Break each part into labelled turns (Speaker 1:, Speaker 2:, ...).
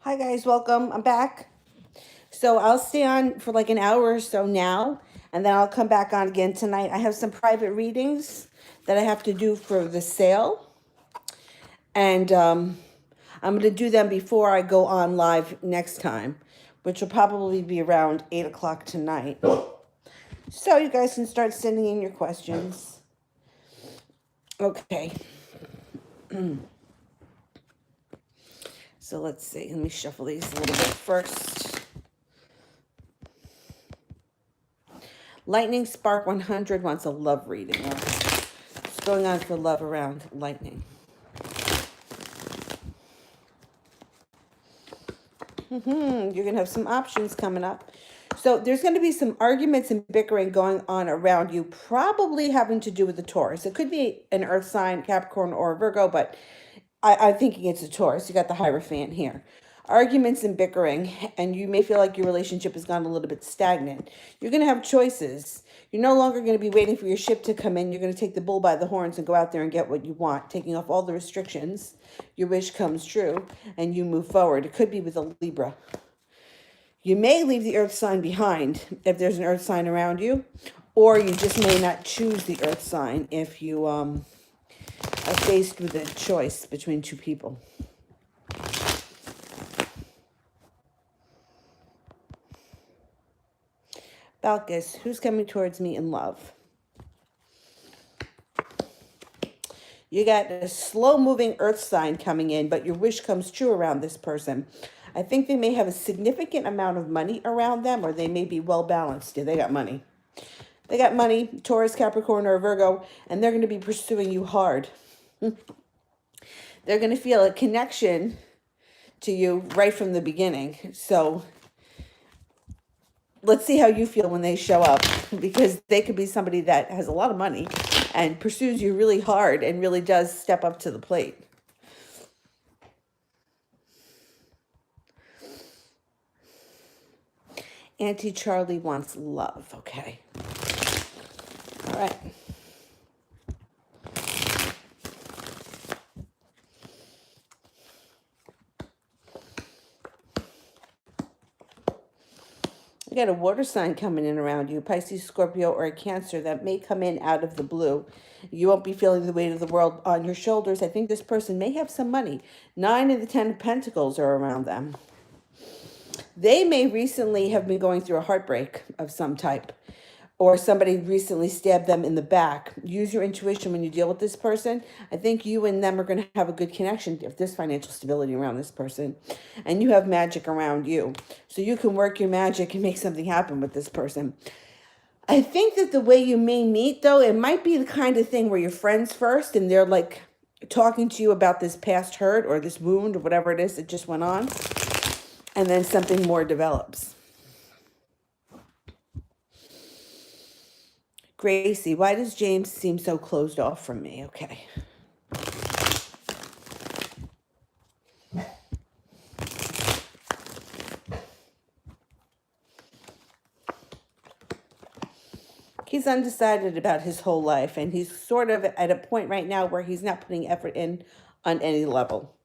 Speaker 1: Hi guys, welcome. I'm back. So I'll stay on for like an hour or so now, and then I'll come back on again tonight. I have some private readings that I have to do for the sale, and I'm going to do them before I go on live next time, which will probably be around 8 o'clock tonight. So you guys can start sending in your questions. Okay. So let's see. Let me shuffle these a little bit first. Lightning Spark 100 wants a love reading. What's going on for love around lightning? You're going to have some options coming up. So there's going to be some arguments and bickering going on around you, probably having to do with the Taurus. It could be an earth sign, Capricorn, or Virgo, but I'm thinking it's a Taurus. You got the Hierophant here. Arguments and bickering, and you may feel like your relationship has gone a little bit stagnant. You're going to have choices. You're no longer going to be waiting for your ship to come in. You're going to take the bull by the horns and go out there and get what you want, taking off all the restrictions. Your wish comes true, and you move forward. It could be with a Libra. You may leave the earth sign behind if there's an earth sign around you, or you just may not choose the earth sign if you are faced with a choice between two people. Balkis, who's coming towards me in love? You got a slow-moving earth sign coming in, but your wish comes true around this person. I think they may have a significant amount of money around them, or they may be well-balanced. Yeah, they got money. They got money, Taurus, Capricorn, or Virgo, and they're going to be pursuing you hard. They're going to feel a connection to you right from the beginning. So let's see how you feel when they show up, because they could be somebody that has a lot of money and pursues you really hard and really does step up to the plate. Auntie Charlie wants love. Okay. All right. You got a water sign coming in around you, Pisces, Scorpio, or a Cancer that may come in out of the blue. You won't be feeling the weight of the world on your shoulders. I think this person may have some money. 9 of the 10 of Pentacles are around them. They may recently have been going through a heartbreak of some type, or somebody recently stabbed them in the back. Use your intuition when you deal with this person. I think you and them are going to have a good connection if there's financial stability around this person. And you have magic around you. So you can work your magic and make something happen with this person. I think that the way you may meet, though, it might be the kind of thing where you're friends first and they're like talking to you about this past hurt or this wound or whatever it is that just went on. And then something more develops. Gracie, why does James seem so closed off from me? Okay. He's undecided about his whole life, and he's sort of at a point right now where he's not putting effort in on any level.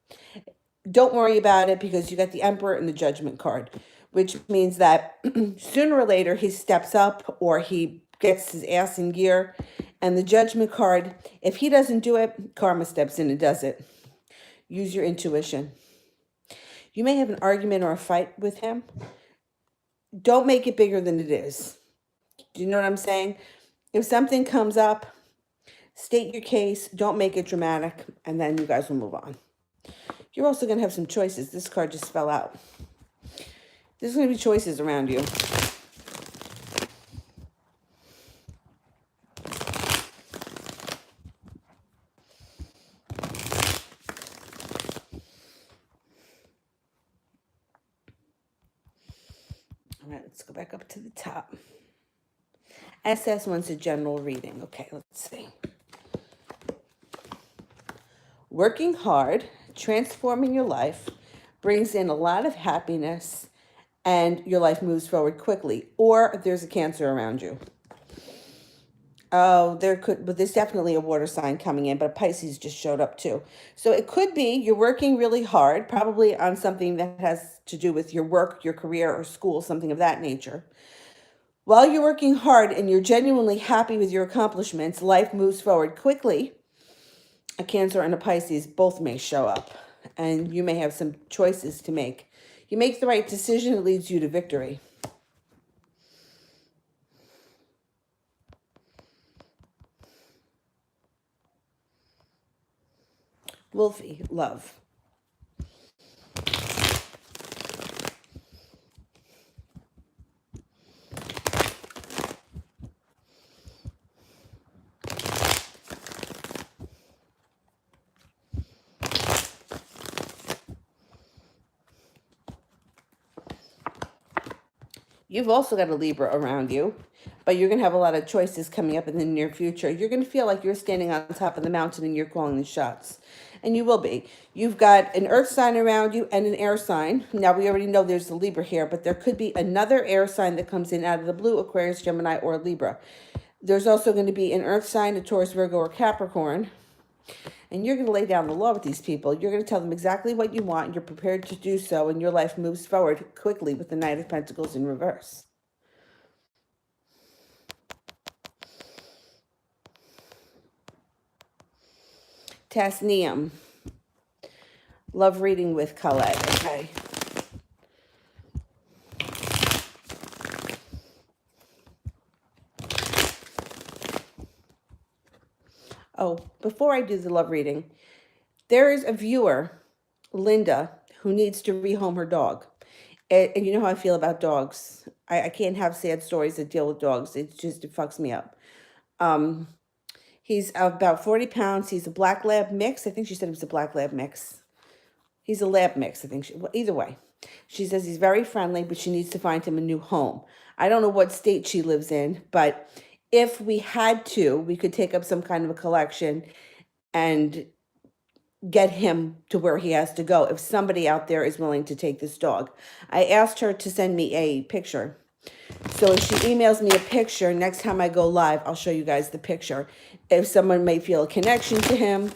Speaker 1: Don't worry about it, because you got the Emperor and the Judgment card, which means that sooner or later he steps up or he gets his ass in gear. And the Judgment card, if he doesn't do it, karma steps in and does it. Use your intuition. You may have an argument or a fight with him. Don't make it bigger than it is. Do you know what I'm saying? If something comes up, state your case, don't make it dramatic, and then you guys will move on. You're also going to have some choices. This card just fell out. There's going to be choices around you. All right, let's go back up to the top. SS wants a general reading. Okay, let's see. Working hard, transforming your life, brings in a lot of happiness, and your life moves forward quickly. Or there's a Cancer around you. Oh, there could, but there's definitely a water sign coming in, but Pisces just showed up too. So it could be you're working really hard, probably on something that has to do with your work, your career, or school, something of that nature. While you're working hard and you're genuinely happy with your accomplishments, life moves forward quickly. A Cancer and a Pisces both may show up, and you may have some choices to make. You make the right decision, it leads you to victory. Wolfie, love. You've also got a Libra around you, but you're going to have a lot of choices coming up in the near future. You're going to feel like you're standing on top of the mountain and you're calling the shots. And you will be. You've got an earth sign around you and an air sign. Now, we already know there's a Libra here, but there could be another air sign that comes in out of the blue, Aquarius, Gemini, or Libra. There's also going to be an earth sign, a Taurus, Virgo, or Capricorn. And you're going to lay down the law with these people. You're going to tell them exactly what you want. You're prepared to do so, and your life moves forward quickly with the Knight of Pentacles in reverse. Tasneem. Love reading with Colette. Okay. Oh, before I do the love reading, there is a viewer, Linda, who needs to rehome her dog. And you know how I feel about dogs. I can't have sad stories that deal with dogs. It fucks me up. He's about 40 pounds. He's a black lab mix. I think she said he was a black lab mix. He's a lab mix, I think. Well, either way, she says he's very friendly, but she needs to find him a new home. I don't know what state she lives in, but if we had to, we could take up some kind of a collection and get him to where he has to go if somebody out there is willing to take this dog. I asked her to send me a picture. So if she emails me a picture, next time I go live, I'll show you guys the picture. If someone may feel a connection to him,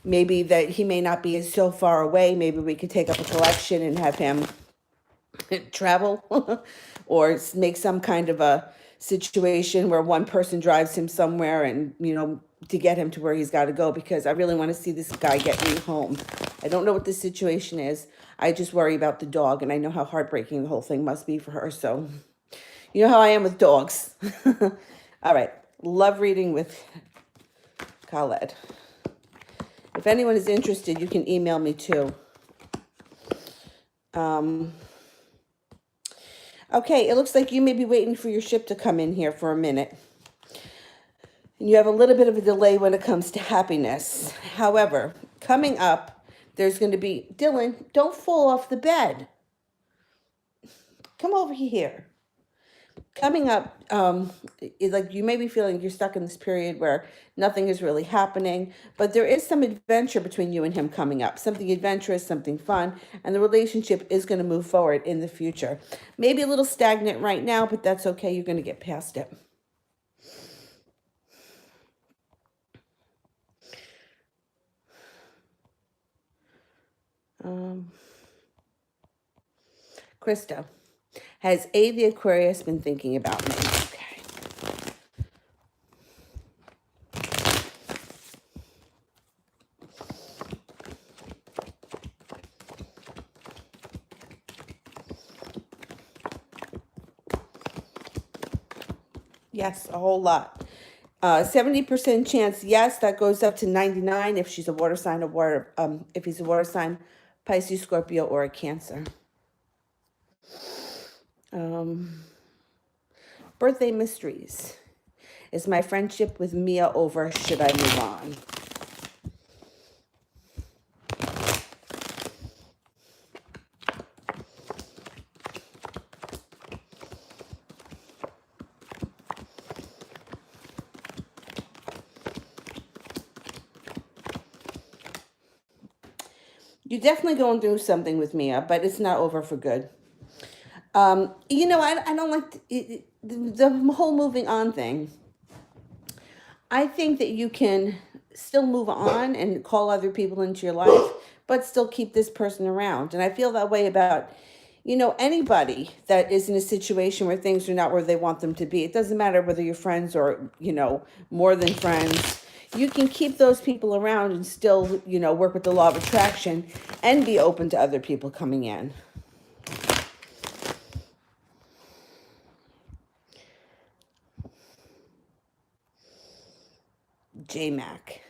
Speaker 1: maybe that he may not be so far away, maybe we could take up a collection and have him travel or make some kind of a situation where one person drives him somewhere and, to get him to where he's got to go, because I really want to see this guy get me home. I don't know what the situation is. I just worry about the dog, and I know how heartbreaking the whole thing must be for her. So you know how I am with dogs. All right. Love reading with Khaled. If anyone is interested, you can email me too. Okay, it looks like you may be waiting for your ship to come in here for a minute. And you have a little bit of a delay when it comes to happiness. However, coming up, there's going to be, Dylan, don't fall off the bed. Come over here. Coming up, like you may be feeling you're stuck in this period where nothing is really happening, but there is some adventure between you and him coming up, something adventurous, something fun, and the relationship is going to move forward in the future. Maybe a little stagnant right now, but that's okay. You're going to get past it. Krista, has A, the Aquarius, been thinking about me? Okay. Yes, a whole lot. 70% chance, yes, that goes up to 99 if she's a water sign, if he's a water sign, Pisces, Scorpio, or a Cancer. Birthday mysteries. Is my friendship with Mia over? Should I move on? You're definitely going through something with Mia, but it's not over for good. I don't like the whole moving on thing. I think that you can still move on and call other people into your life, but still keep this person around. And I feel that way about, anybody that is in a situation where things are not where they want them to be. It doesn't matter whether you're friends or, more than friends. You can keep those people around and still, work with the law of attraction and be open to other people coming in. J-Mac.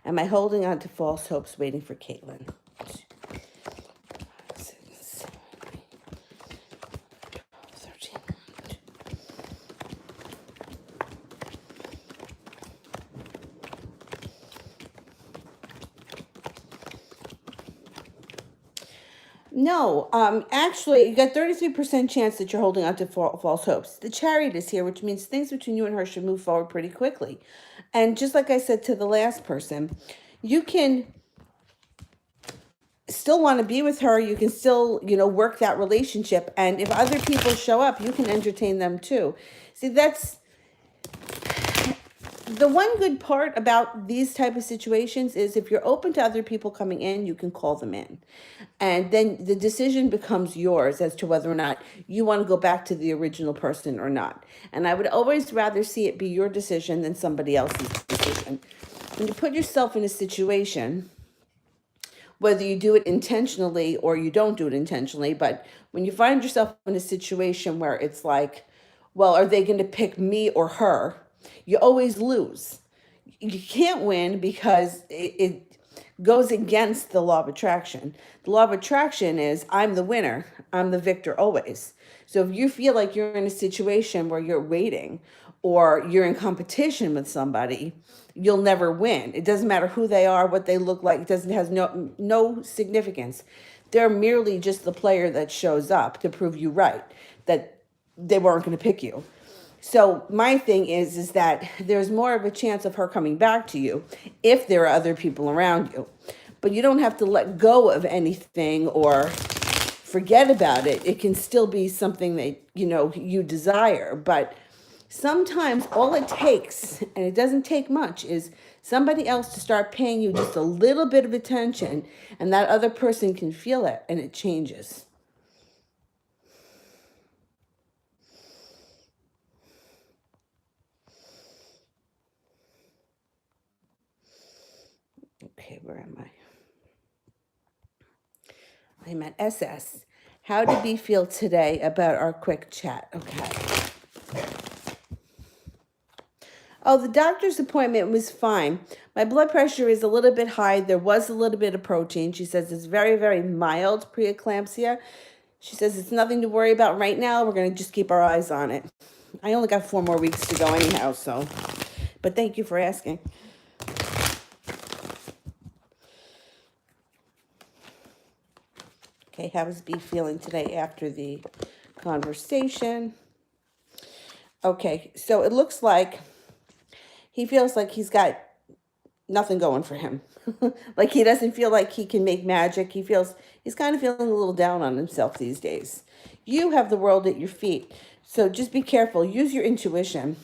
Speaker 1: Am I holding on to false hopes waiting for Caitlin? No, actually, you got 33% chance that you're holding on to false hopes. The Chariot is here, which means things between you and her should move forward pretty quickly. And just like I said to the last person, you can still want to be with her. You can still, work that relationship. And if other people show up, you can entertain them too. See, that's the one good part about these type of situations is if you're open to other people coming in, you can call them in. And then the decision becomes yours as to whether or not you want to go back to the original person or not. And I would always rather see it be your decision than somebody else's decision. When you put yourself in a situation, whether you do it intentionally or you don't do it intentionally, but when you find yourself in a situation where it's like, well, are they going to pick me or her? You always lose. You can't win because it goes against the law of attraction. The law of attraction is I'm the winner, I'm the victor always. So if you feel like you're in a situation where you're waiting or you're in competition with somebody, you'll never win. It doesn't matter who they are, what they look like. It has no significance. They're merely just the player that shows up to prove you right, that they weren't going to pick you. So my thing is that there's more of a chance of her coming back to you if there are other people around you. But you don't have to let go of anything or forget about it. It can still be something that, you desire. But sometimes all it takes, and it doesn't take much, is somebody else to start paying you just a little bit of attention, and that other person can feel it, and it changes. Okay, where am I? I'm at SS. How did we feel today about our quick chat? Okay. Oh, the doctor's appointment was fine. My blood pressure is a little bit high. There was a little bit of protein. She says it's very, very mild preeclampsia. She says it's nothing to worry about right now. We're going to just keep our eyes on it. I only got 4 more weeks to go anyhow, so. But thank you for asking. Okay, how is B feeling today after the conversation? Okay, so it looks like he feels like he's got nothing going for him. Like he doesn't feel like he can make magic. He's kind of feeling a little down on himself these days. You have the world at your feet. So just be careful. Use your intuition.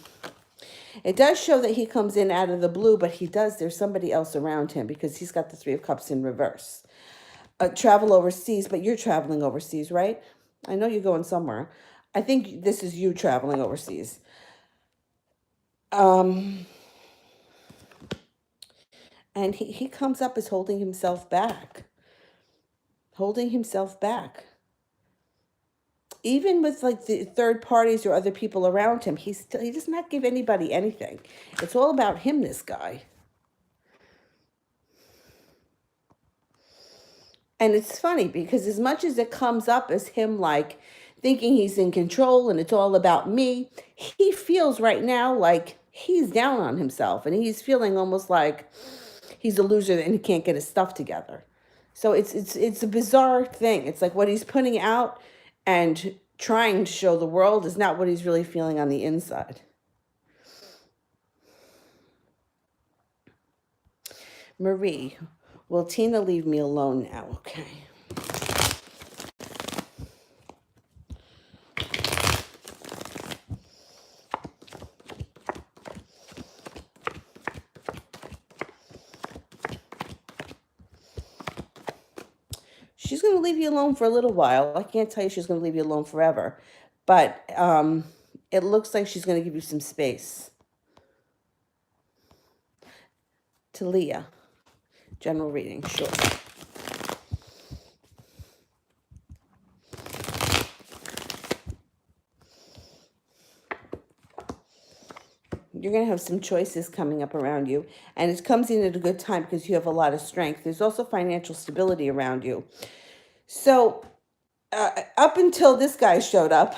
Speaker 1: It does show that he comes in out of the blue, but there's somebody else around him because he's got the 3 of Cups in reverse. Travel overseas, but you're traveling overseas, right? I know you're going somewhere. I think this is you traveling overseas. And he comes up as holding himself back. Holding himself back. Even with like the third parties or other people around him, he does not give anybody anything. It's all about him, this guy. And it's funny because as much as it comes up as him like thinking he's in control and it's all about me, he feels right now like he's down on himself and he's feeling almost like he's a loser and he can't get his stuff together. So it's a bizarre thing. It's like what he's putting out and trying to show the world is not what he's really feeling on the inside. Marie, will Tina leave me alone now? Okay. She's going to leave you alone for a little while. I can't tell you she's going to leave you alone forever, but it looks like she's going to give you some space. Talia, general reading, sure. You're going to have some choices coming up around you, and it comes in at a good time because you have a lot of strength. There's also financial stability around you. So up until this guy showed up,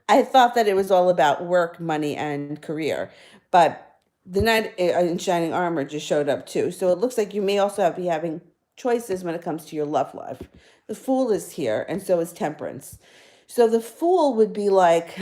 Speaker 1: I thought that it was all about work, money, and career. But the knight in shining armor just showed up too. So it looks like you may also be having choices when it comes to your love life. The Fool is here, and so is Temperance. So the Fool would be like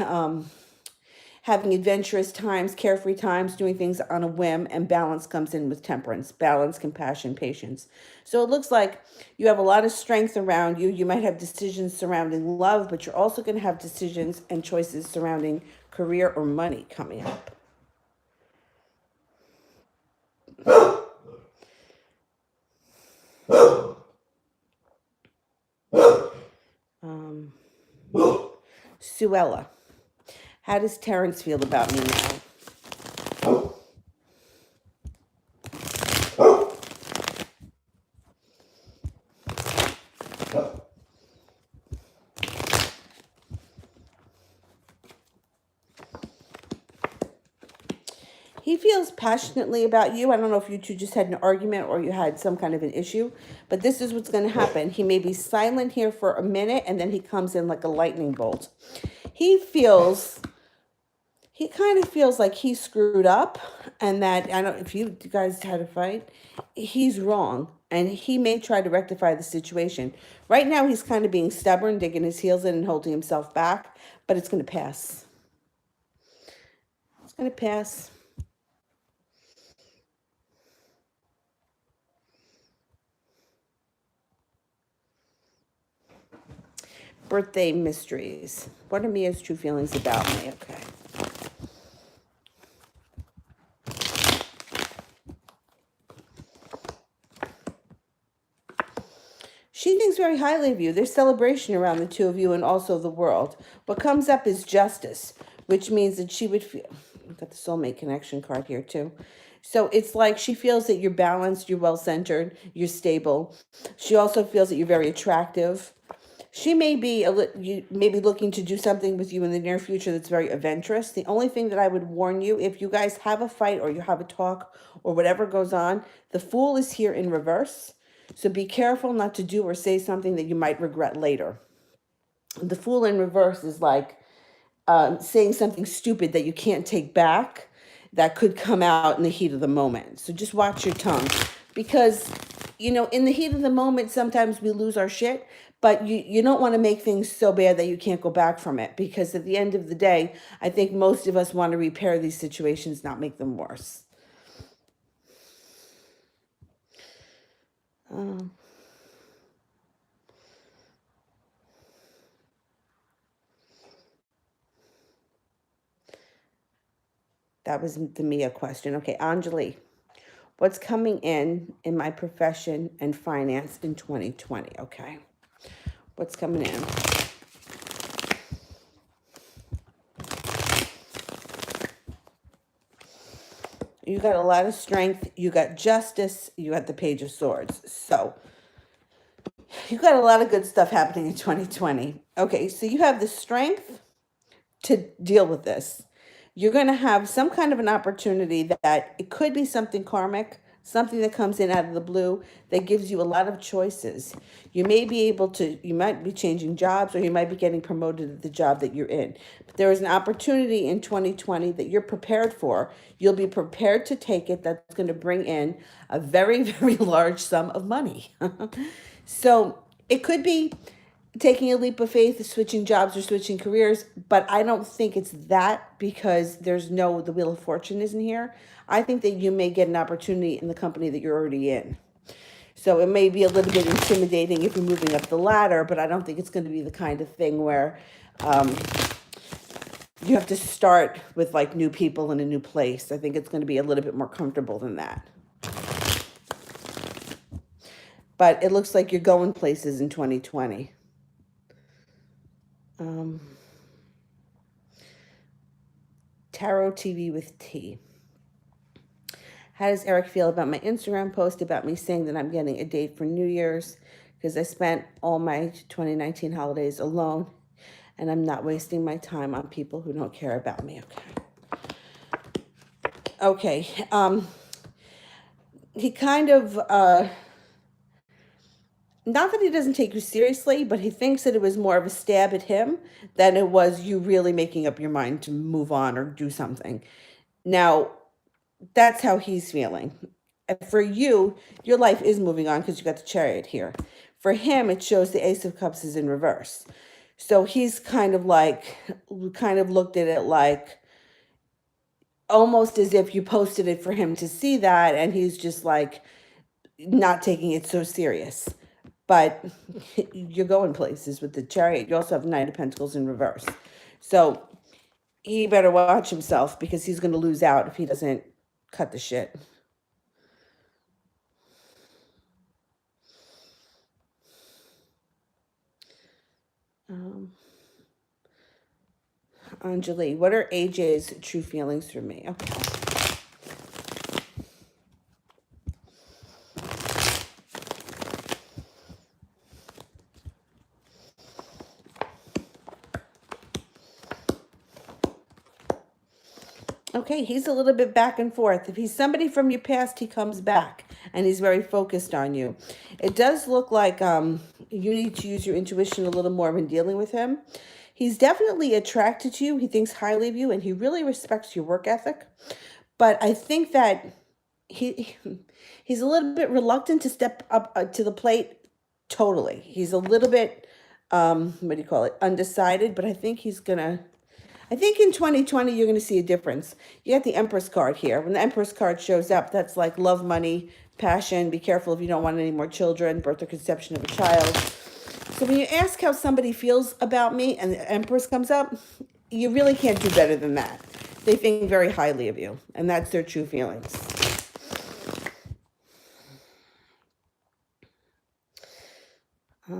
Speaker 1: having adventurous times, carefree times, doing things on a whim, and balance comes in with Temperance. Balance, compassion, patience. So it looks like you have a lot of strength around you. You might have decisions surrounding love, but you're also going to have decisions and choices surrounding career or money coming up. Suella. How does Terrence feel about me now? He feels passionately about you. I don't know if you two just had an argument or you had some kind of an issue, but this is what's going to happen. He may be silent here for a minute, and then he comes in like a lightning bolt. He kind of feels like he screwed up, and that, I don't, if you guys had a fight, he's wrong, and he may try to rectify the situation. Right now, he's kind of being stubborn, digging his heels in and holding himself back, but it's going to pass. It's going to pass. Birthday mysteries. What are Mia's true feelings about me? Okay. She thinks very highly of you. There's celebration around the two of you and also the world. What comes up is justice, which means that she would feel... I've got the soulmate connection card here too. So it's like she feels that you're balanced, you're well-centered, you're stable. She also feels that you're very attractive. She may be looking to do something with you in the near future that's very adventurous. The only thing that I would warn you, if you guys have a fight or you have a talk or whatever goes on, the Fool is here in reverse. So be careful not to do or say something that you might regret later. The Fool in reverse is like saying something stupid that you can't take back that could come out in the heat of the moment. So just watch your tongue, because, you know, in the heat of the moment, sometimes we lose our shit, but you don't want to make things so bad that you can't go back from it, because at the end of the day, I think most of us want to repair these situations, not make them worse. That was the Mia question. Okay, Anjali, what's coming in my profession and finance in 2020? Okay, what's coming in? You got a lot of strength. You got justice. You got the Page of Swords. So you got a lot of good stuff happening in 2020. Okay, so you have the strength to deal with this. You're going to have some kind of an opportunity that it could be something karmic, something that comes in out of the blue that gives you a lot of choices. You may be able to, you might be changing jobs, or you might be getting promoted at the job that you're in. But there is an opportunity in 2020 that you're prepared for. You'll be prepared to take it. That's going to bring in a very, very large sum of money. So it could be taking a leap of faith, switching jobs or switching careers, but I don't think it's that, because the Wheel of Fortune isn't here. I think that you may get an opportunity in the company that you're already in. So it may be a little bit intimidating if you're moving up the ladder, but I don't think it's going to be the kind of thing where you have to start with like new people in a new place. I think it's going to be a little bit more comfortable than that. but it looks like you're going places in 2020. Tarot TV with T. How does Eric feel about my Instagram post about me saying that I'm getting a date for New Year's because I spent all my 2019 holidays alone and I'm not wasting my time on people who don't care about me? Okay. He kind of, not that he doesn't take you seriously, but he thinks that it was more of a stab at him than it was you really making up your mind to move on or do something. Now, that's how he's feeling. And for you, your life is moving on because you got the Chariot here. For him, it shows the Ace of Cups is in reverse. So he's kind of looked at it like almost as if you posted it for him to see that, and he's just like not taking it so serious. But you're going places with the Chariot. You also have Knight of Pentacles in reverse. So he better watch himself because he's going to lose out if he doesn't cut the shit. Anjali, what are AJ's true feelings for me? Okay. Okay, he's a little bit back and forth. If he's somebody from your past, he comes back and he's very focused on you. It does look like you need to use your intuition a little more when dealing with him. He's definitely attracted to you. He thinks highly of you and he really respects your work ethic. But I think that he's a little bit reluctant to step up to the plate totally. He's a little bit, undecided, but I think I think in 2020, you're going to see a difference. You got the Empress card here. When the Empress card shows up, that's like love, money, passion. Be careful if you don't want any more children, birth or conception of a child. So when you ask how somebody feels about me and the Empress comes up, you really can't do better than that. They think very highly of you, and that's their true feelings. I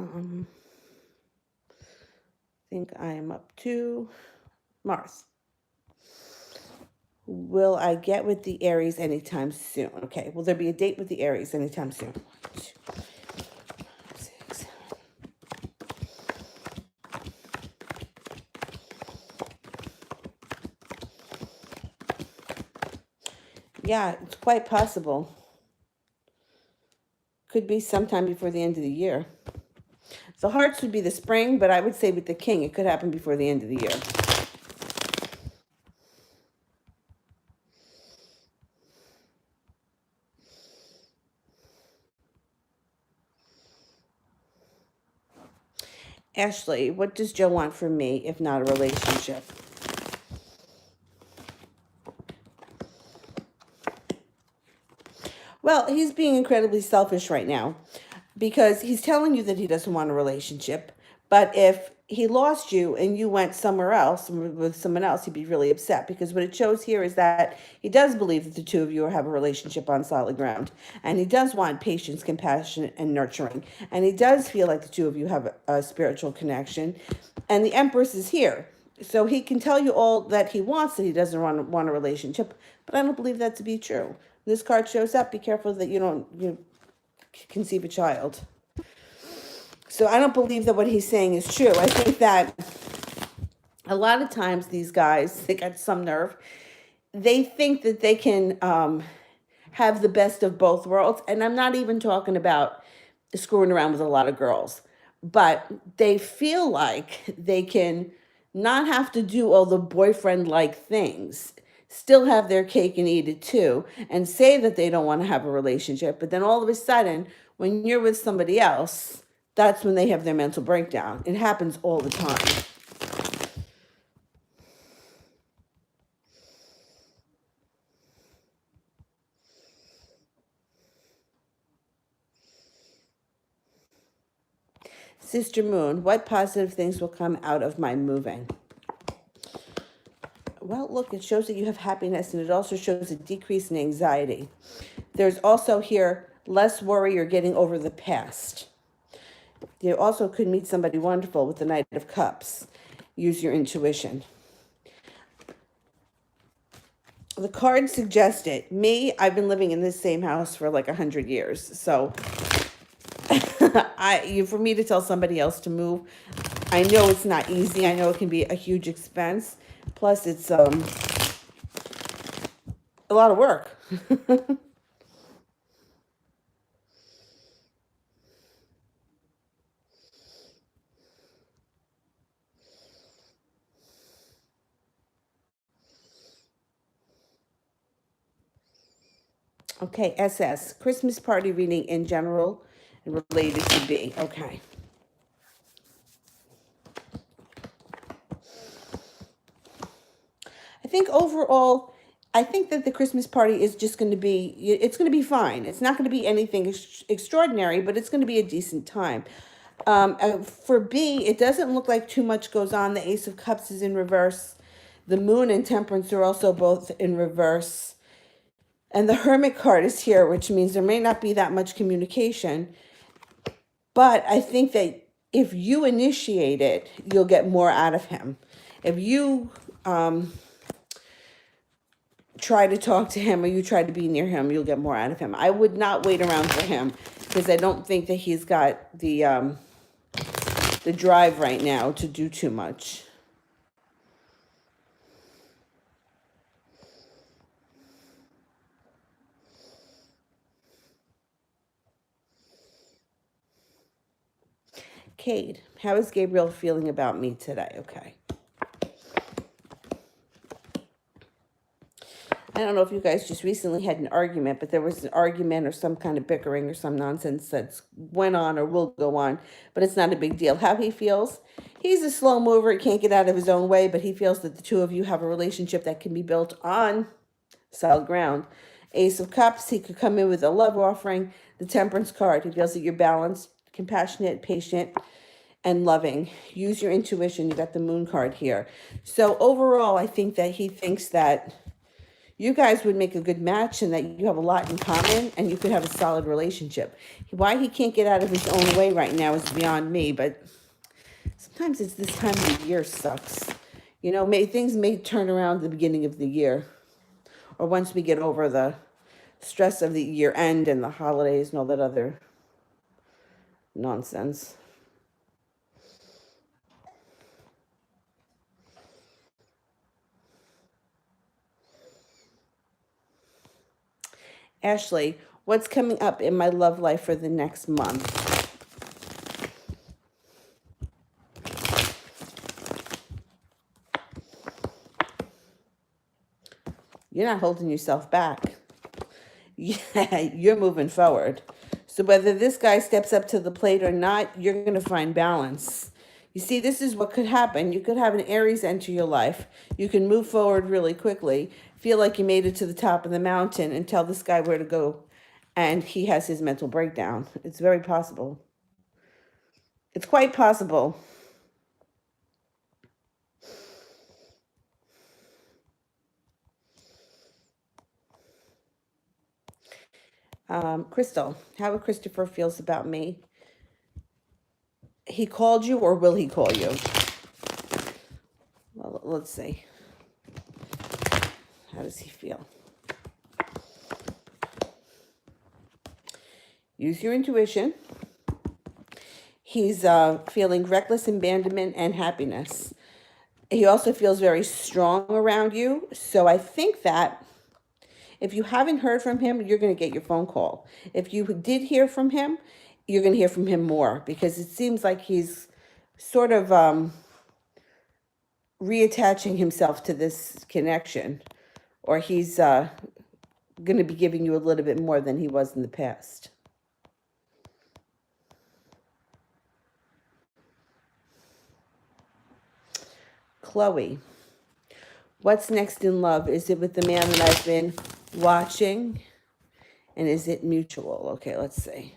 Speaker 1: think I am up to Mars. Will I get with the Aries anytime soon? Okay, will there be a date with the Aries anytime soon? 1, 2, 6. Yeah, it's quite possible. Could be sometime before the end of the year. The hearts would be the spring, but I would say with the King, it could happen before the end of the year. Ashley, what does Joe want from me if not a relationship? Well, he's being incredibly selfish right now because he's telling you that he doesn't want a relationship. But if he lost you and you went somewhere else with someone else, he'd be really upset because what it shows here is that he does believe that the two of you have a relationship on solid ground. And he does want patience, compassion, and nurturing. And he does feel like the two of you have a spiritual connection. And the Empress is here. So he can tell you all that he wants, that he doesn't want a relationship. But I don't believe that to be true. This card shows up. Be careful that you conceive a child. So I don't believe that what he's saying is true. I think that a lot of times these guys, they got some nerve. They think that they can have the best of both worlds. And I'm not even talking about screwing around with a lot of girls. But they feel like they can not have to do all the boyfriend-like things, still have their cake and eat it too, and say that they don't want to have a relationship. But then all of a sudden, when you're with somebody else, that's when they have their mental breakdown. It happens all the time. Sister Moon, what positive things will come out of my moving? Well, look, it shows that you have happiness, and it also shows a decrease in anxiety. There's also here Less worry or getting over the past. You also could meet somebody wonderful with the Knight of Cups. Use your intuition. The card suggested me. I've been living in this same house for like 100 years. So for me to tell somebody else to move, I know it's not easy. I know it can be a huge expense. Plus, it's a lot of work. Okay, SS, Christmas party reading in general and related to B. Okay. I think overall, I think that the Christmas party is just going to be, it's going to be fine. It's not going to be anything extraordinary, but it's going to be a decent time. For B, it doesn't look like too much goes on. The Ace of Cups is in reverse. The Moon and Temperance are also both in reverse. And the Hermit card is here, which means there may not be that much communication. But I think that if you initiate it, you'll get more out of him. If you try to talk to him or you try to be near him, you'll get more out of him. I would not wait around for him because I don't think that he's got the drive right now to do too much. Cade, how is Gabriel feeling about me today? Okay. I don't know if you guys just recently had an argument, but there was an argument or some kind of bickering or some nonsense that went on or will go on, but it's not a big deal. How he feels, he's a slow mover. He can't get out of his own way, but he feels that the two of you have a relationship that can be built on solid ground. Ace of Cups, he could come in with a love offering. The Temperance card, he feels that you're balanced, compassionate, patient, and loving. Use your intuition. You got the Moon card here. So overall, I think that he thinks that you guys would make a good match and that you have a lot in common and you could have a solid relationship. Why he can't get out of his own way right now is beyond me, but sometimes it's this time of the year sucks. You know, things may turn around at the beginning of the year or once we get over the stress of the year end and the holidays and all that other nonsense. Ashley, what's coming up in my love life for the next month? You're not holding yourself back. Yeah, you're moving forward. So whether this guy steps up to the plate or not, you're going to find balance. You see, this is what could happen. You could have an Aries enter your life. You can move forward really quickly, feel like you made it to the top of the mountain, and tell this guy where to go. And he has his mental breakdown. It's very possible. It's quite possible. Crystal, how Christopher feels about me. He called you or will he call you? Well, let's see. How does he feel? Use your intuition. He's feeling reckless abandonment and happiness. He also feels very strong around you. So I think that if you haven't heard from him, you're going to get your phone call. If you did hear from him, you're going to hear from him more because it seems like he's sort of reattaching himself to this connection, or he's going to be giving you a little bit more than he was in the past. Chloe, what's next in love? Is it with the man that I've been watching? And is it mutual? Okay, let's see.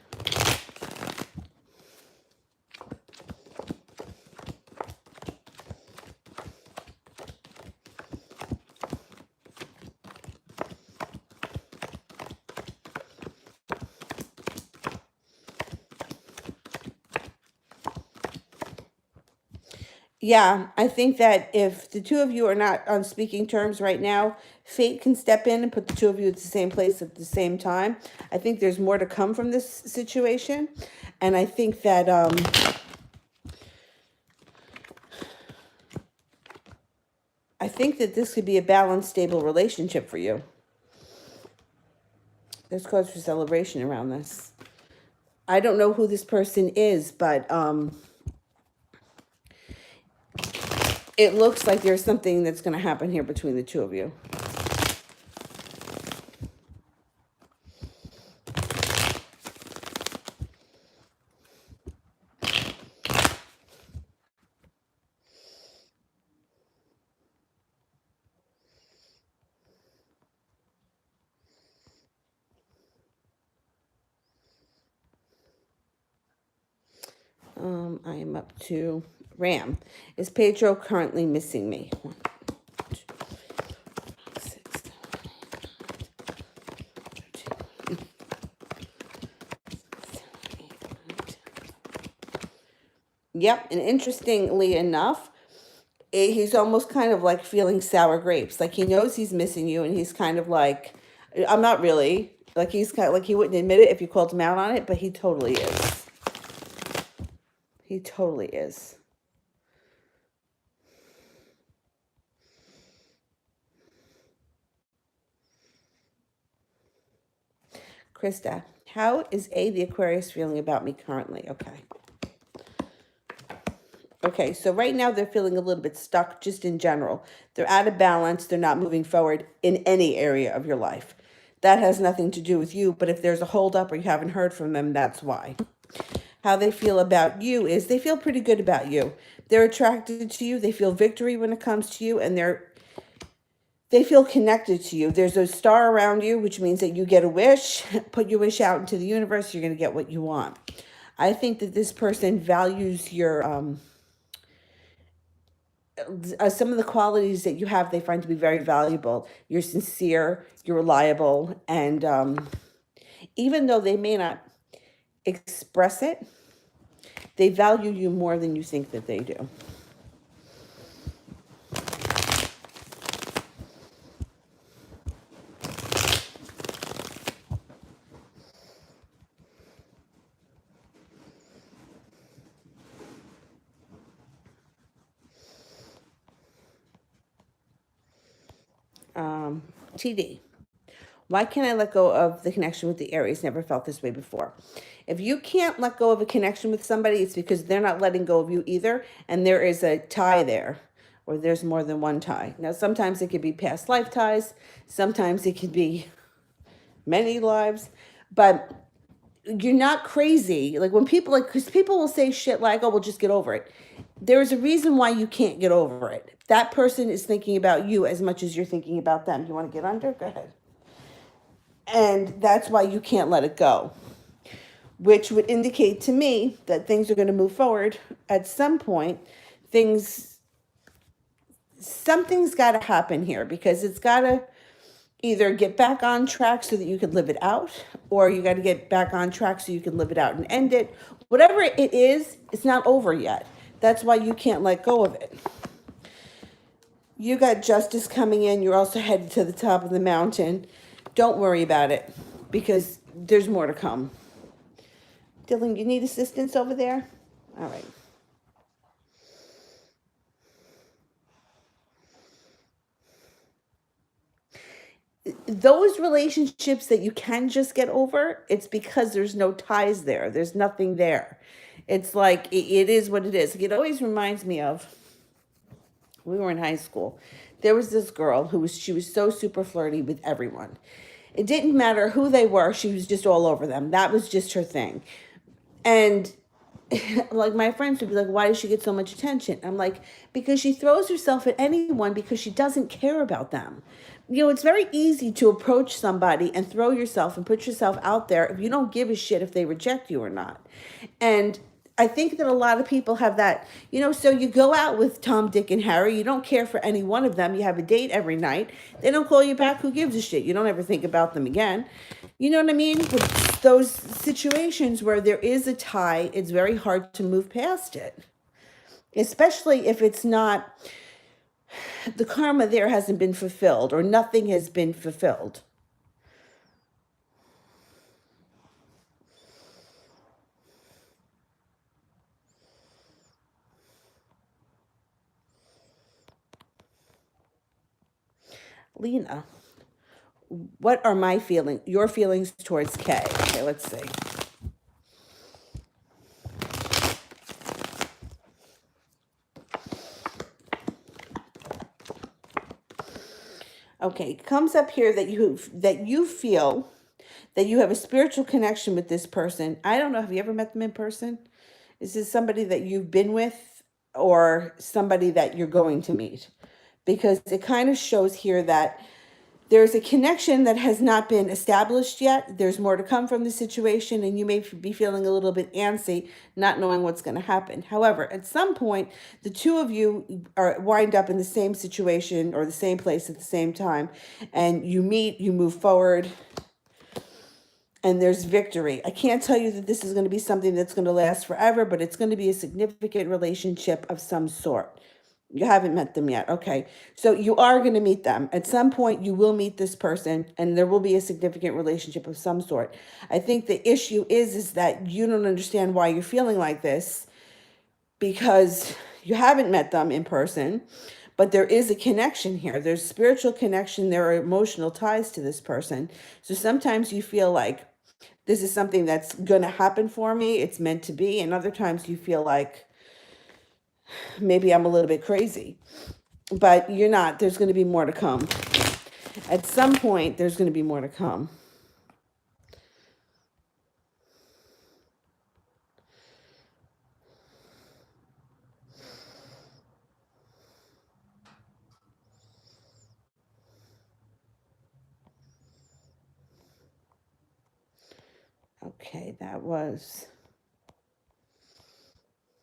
Speaker 1: Yeah, I think that if the two of you are not on speaking terms right now, fate can step in and put the two of you at the same place at the same time. I think there's more to come from this situation. And I think that this could be a balanced, stable relationship for you. There's cause for celebration around this. I don't know who this person is, but it looks like there's something that's going to happen here between the two of you. I am up to Ram. Is Pedro currently missing me? 1, 2, 6, 7, 8. Yep, and interestingly enough, he's almost kind of like feeling sour grapes. Like he knows he's missing you, and he's kind of like, I'm not really. Like he's kind of like he wouldn't admit it if you called him out on it, but he totally is. He totally is. Krista, how is the Aquarius feeling about me currently? Okay. Okay, so right now they're feeling a little bit stuck just in general. They're out of balance. They're not moving forward in any area of your life. That has nothing to do with you, but if there's a holdup or you haven't heard from them, that's why. How they feel about you is they feel pretty good about you. They're attracted to you. They feel victory when it comes to you, and they feel connected to you. There's a star around you, which means that you get a wish, put your wish out into the universe, you're going to get what you want. I think that this person values your some of the qualities that you have, they find to be very valuable. You're sincere, you're reliable, and even though they may not express it, they value you more than you think that they do. TD. Why can't I let go of the connection with the Aries? Never felt this way before. If you can't let go of a connection with somebody, it's because they're not letting go of you either, and there is a tie there, or there's more than one tie. Now, sometimes it could be past life ties, sometimes it could be many lives, but you're not crazy. Like when people because people will say shit like, "Oh, we'll just get over it." There is a reason why you can't get over it. That person is thinking about you as much as you're thinking about them. You want to get under? Go ahead. And that's why you can't let it go, which would indicate to me that things are going to move forward at some point. Something's got to happen here because it's got to either get back on track so that you can live it out, or you got to get back on track so you can live it out and end it. Whatever it is, it's not over yet. That's why you can't let go of it. You got justice coming in. You're also headed to the top of the mountain. Don't worry about it because there's more to come. Dylan, you need assistance over there? All right. Those relationships that you can just get over, it's because there's no ties there. There's nothing there. It's like, it is what it is. It always reminds me of, we were in high school. There was this girl she was so super flirty with everyone. It didn't matter who they were. She was just all over them. That was just her thing. And like my friends would be like, why does she get so much attention? I'm like, because she throws herself at anyone because she doesn't care about them. It's very easy to approach somebody and throw yourself and put yourself out there if you don't give a shit if they reject you or not. And I think that a lot of people have that, so you go out with Tom, Dick, and Harry. You don't care for any one of them. You have a date every night. They don't call you back. Who gives a shit? You don't ever think about them again. You know what I mean? With those situations where there is a tie, it's very hard to move past it. especially if it's not, the karma there hasn't been fulfilled or nothing has been fulfilled. Lena, what are your feelings towards Kay? Okay, let's see. Okay, it comes up here that you feel that you have a spiritual connection with this person. I don't know, have you ever met them in person? Is this somebody that you've been with or somebody that you're going to meet? Because it kind of shows here that there's a connection that has not been established yet. There's more to come from the situation, and you may be feeling a little bit antsy, not knowing what's going to happen. However, at some point, the two of you are wind up in the same situation or the same place at the same time, and you meet, you move forward, and there's victory. I can't tell you that this is going to be something that's going to last forever, but it's going to be a significant relationship of some sort. You haven't met them yet. Okay. So you are going to meet them. At some point, you will meet this person and there will be a significant relationship of some sort. I think the issue is that you don't understand why you're feeling like this because you haven't met them in person, but there is a connection here. There's spiritual connection. There are emotional ties to this person. So sometimes you feel like this is something that's going to happen for me. It's meant to be. And other times you feel like maybe I'm a little bit crazy, but you're not. There's going to be more to come. At some point, there's going to be more to come. Okay, that was